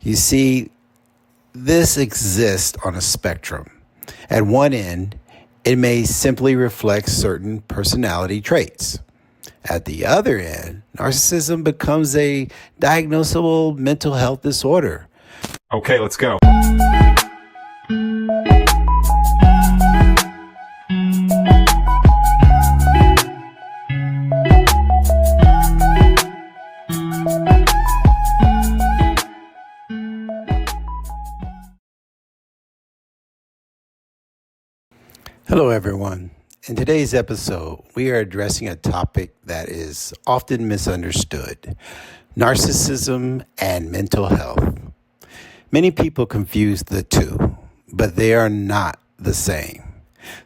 You see, this exists on a spectrum. At one end, it may simply reflect certain personality traits. At the other end, narcissism becomes a diagnosable mental health disorder. Okay, let's go. Hello, everyone. In today's episode, we are addressing a topic that is often misunderstood: narcissism and mental health. Many people confuse the two, but they are not the same.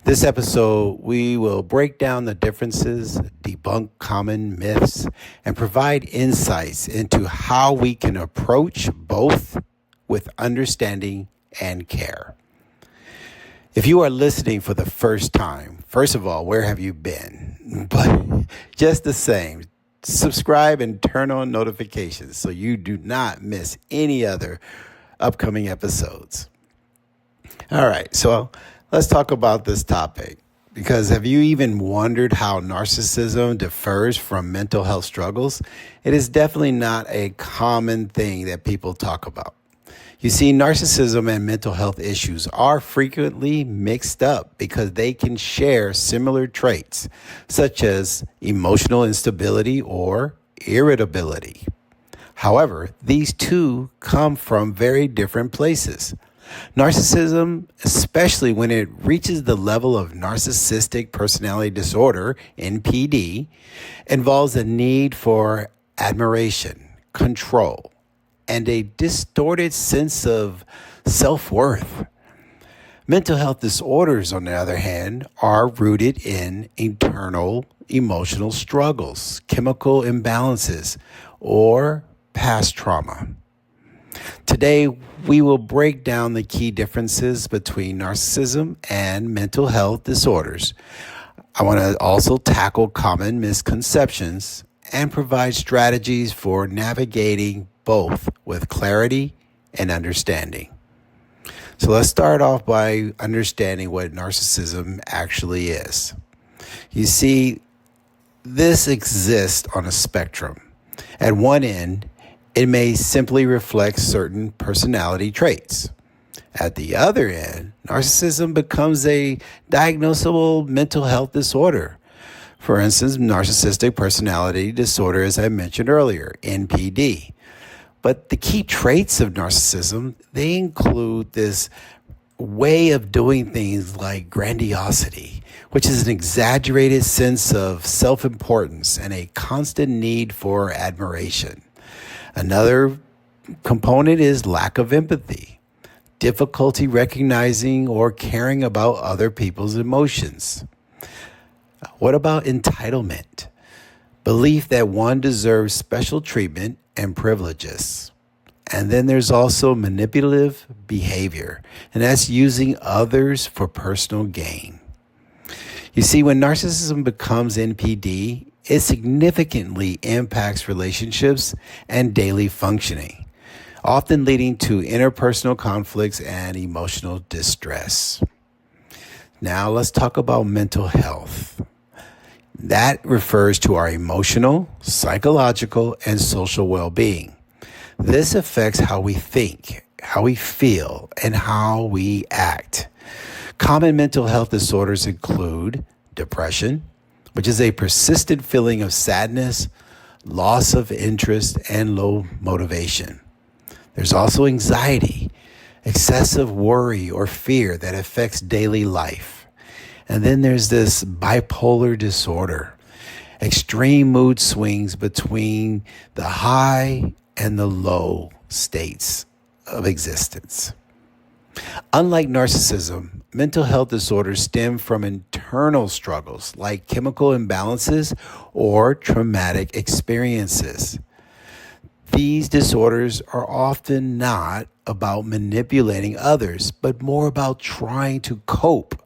This episode, we will break down the differences, debunk common myths, and provide insights into how we can approach both with understanding and care. If you are listening for the first time, first of all, where have you been? But just the same, subscribe and turn on notifications so you do not miss any other upcoming episodes. All right, so let's talk about this topic, because have you even wondered how narcissism differs from mental health struggles? It is definitely not a common thing that people talk about. You see, narcissism and mental health issues are frequently mixed up because they can share similar traits, such as emotional instability or irritability. However, these two come from very different places. Narcissism, especially when it reaches the level of Narcissistic Personality Disorder, NPD, involves a need for admiration, control, and a distorted sense of self-worth. Mental health disorders, on the other hand, are rooted in internal emotional struggles, chemical imbalances, or past trauma. Today, we will break down the key differences between narcissism and mental health disorders. I want to also tackle common misconceptions and provide strategies for navigating both with clarity and understanding. So let's start off by understanding what narcissism actually is. You see, this exists on a spectrum. At one end, it may simply reflect certain personality traits. At the other end, narcissism becomes a diagnosable mental health disorder. For instance, Narcissistic Personality Disorder, as I mentioned earlier, NPD. But the key traits of narcissism, they include this way of doing things like grandiosity, which is an exaggerated sense of self-importance and a constant need for admiration. Another component is lack of empathy, difficulty recognizing or caring about other people's emotions. What about entitlement? Belief that one deserves special treatment and privileges. And then there's also manipulative behavior, and that's using others for personal gain. You see, when narcissism becomes NPD, it significantly impacts relationships and daily functioning, often leading to interpersonal conflicts and emotional distress. Now let's talk about mental health. That refers to our emotional, psychological, and social well-being. This affects how we think, how we feel, and how we act. Common mental health disorders include depression, which is a persistent feeling of sadness, loss of interest, and low motivation. There's also anxiety, excessive worry or fear that affects daily life. And then there's this bipolar disorder, extreme mood swings between the high and the low states of existence. Unlike narcissism, mental health disorders stem from internal struggles like chemical imbalances or traumatic experiences. These disorders are often not about manipulating others, but more about trying to cope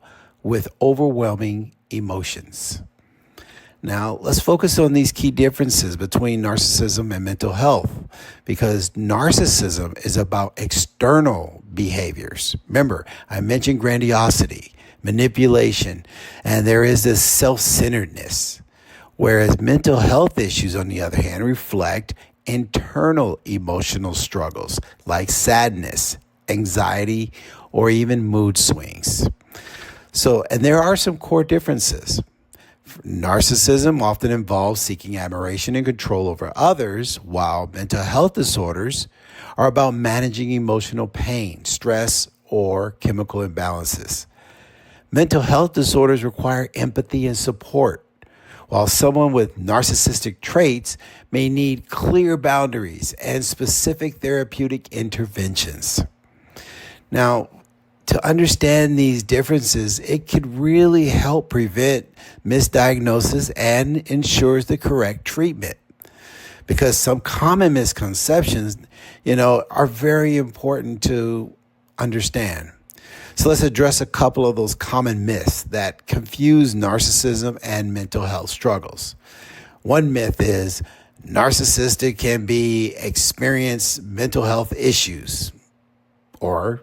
with overwhelming emotions. Now, let's focus on these key differences between narcissism and mental health, because narcissism is about external behaviors. Remember, I mentioned grandiosity, manipulation, and there is this self-centeredness, whereas mental health issues, on the other hand, reflect internal emotional struggles like sadness, anxiety, or even mood swings. And there are some core differences. Narcissism often involves seeking admiration and control over others, while mental health disorders are about managing emotional pain, stress, or chemical imbalances. Mental health disorders require empathy and support, while someone with narcissistic traits may need clear boundaries and specific therapeutic interventions. Now, to understand these differences, it could really help prevent misdiagnosis and ensures the correct treatment. Because some common misconceptions, are very important to understand. So let's address a couple of those common myths that confuse narcissism and mental health struggles. One myth is narcissistic can experience mental health issues or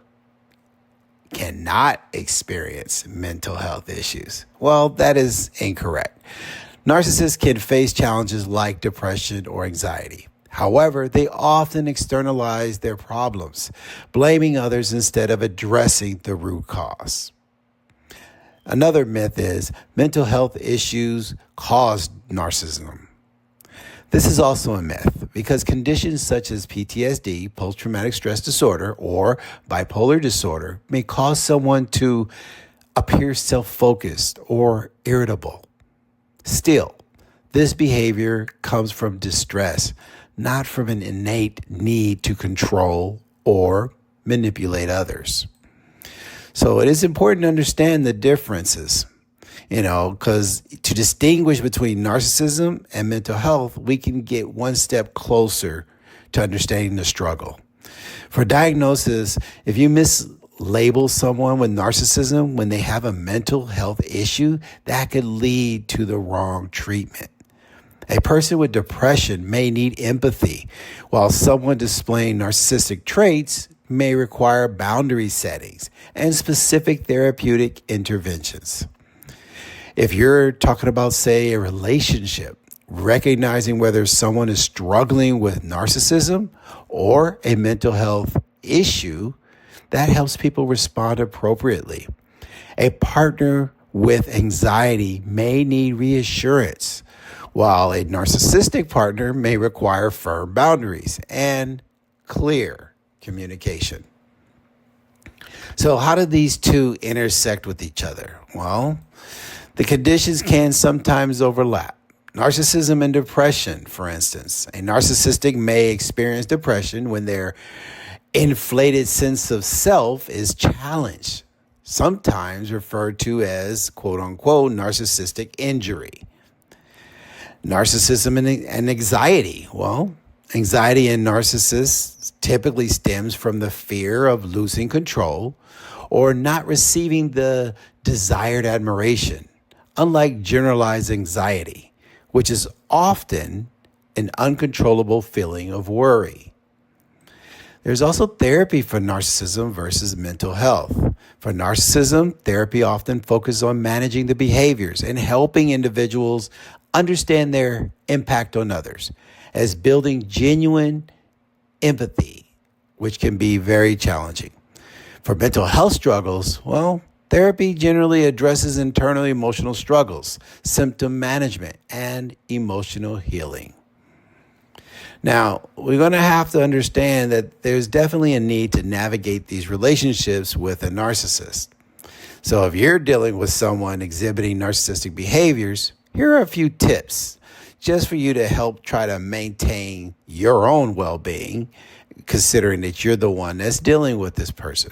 cannot experience mental health issues. Well, that is incorrect. Narcissists can face challenges like depression or anxiety. However, they often externalize their problems, blaming others instead of addressing the root cause. Another myth is mental health issues cause narcissism. This is also a myth because conditions such as PTSD, post-traumatic stress disorder, or bipolar disorder may cause someone to appear self-focused or irritable. Still, this behavior comes from distress, not from an innate need to control or manipulate others. So it is important to understand the differences. Because to distinguish between narcissism and mental health, we can get one step closer to understanding the struggle. For diagnosis, if you mislabel someone with narcissism when they have a mental health issue, that could lead to the wrong treatment. A person with depression may need empathy, while someone displaying narcissistic traits may require boundary settings and specific therapeutic interventions. If you're talking about, say, a relationship, recognizing whether someone is struggling with narcissism or a mental health issue, that helps people respond appropriately. A partner with anxiety may need reassurance, while a narcissistic partner may require firm boundaries and clear communication. So how do these two intersect with each other? Well, the conditions can sometimes overlap. Narcissism and depression, for instance. A narcissistic may experience depression when their inflated sense of self is challenged, sometimes referred to as, quote unquote, narcissistic injury. Narcissism and anxiety. Well, anxiety in narcissists typically stems from the fear of losing control or not receiving the desired admiration, unlike generalized anxiety, which is often an uncontrollable feeling of worry. There's also therapy for narcissism versus mental health. For narcissism, therapy often focuses on managing the behaviors and helping individuals understand their impact on others, as building genuine empathy, which can be very challenging. For mental health struggles, well, therapy generally addresses internal emotional struggles, symptom management, and emotional healing. Now, we're going to have to understand that there's definitely a need to navigate these relationships with a narcissist. So if you're dealing with someone exhibiting narcissistic behaviors, here are a few tips just for you to help try to maintain your own well-being, considering that you're the one that's dealing with this person.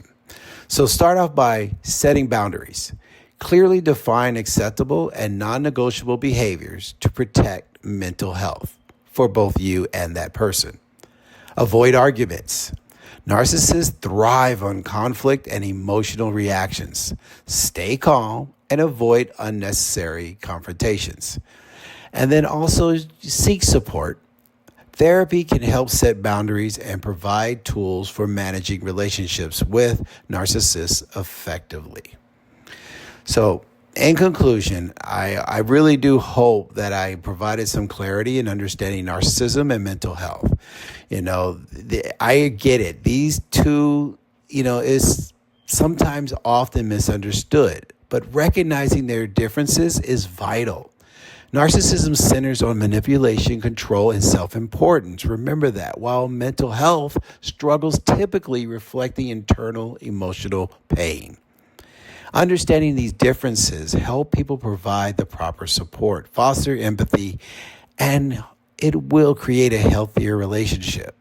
So start off by setting boundaries. Clearly define acceptable and non-negotiable behaviors to protect mental health for both you and that person. Avoid arguments. Narcissists thrive on conflict and emotional reactions. Stay calm and avoid unnecessary confrontations. And then also seek support. Therapy can help set boundaries and provide tools for managing relationships with narcissists effectively. So, in conclusion, I really do hope that I provided some clarity in understanding narcissism and mental health. I get it. These two, is sometimes often misunderstood, but recognizing their differences is vital. Narcissism centers on manipulation, control, and self-importance. Remember that, while mental health struggles typically reflect the internal emotional pain. Understanding these differences help people provide the proper support, foster empathy, and it will create a healthier relationship.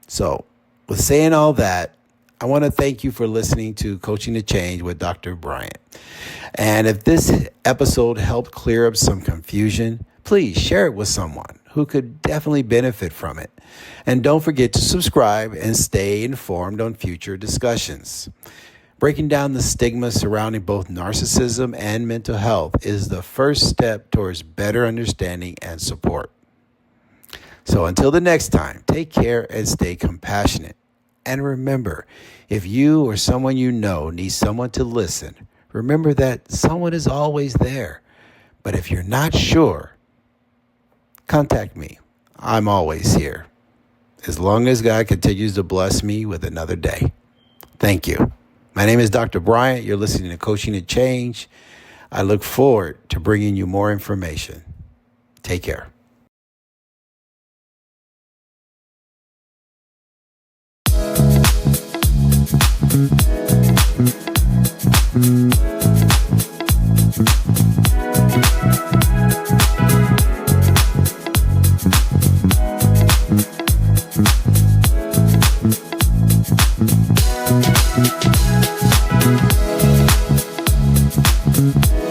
So, with saying all that, I want to thank you for listening to Coaching to Change with Dr. Bryant. And if this episode helped clear up some confusion, please share it with someone who could definitely benefit from it. And don't forget to subscribe and stay informed on future discussions. Breaking down the stigma surrounding both narcissism and mental health is the first step towards better understanding and support. So until the next time, take care and stay compassionate. And remember, if you or someone you know needs someone to listen, remember that someone is always there. But if you're not sure, contact me. I'm always here. As long as God continues to bless me with another day. Thank you. My name is Dr. Bryant. You're listening to Coaching to Change. I look forward to bringing you more information. Take care. Thank you.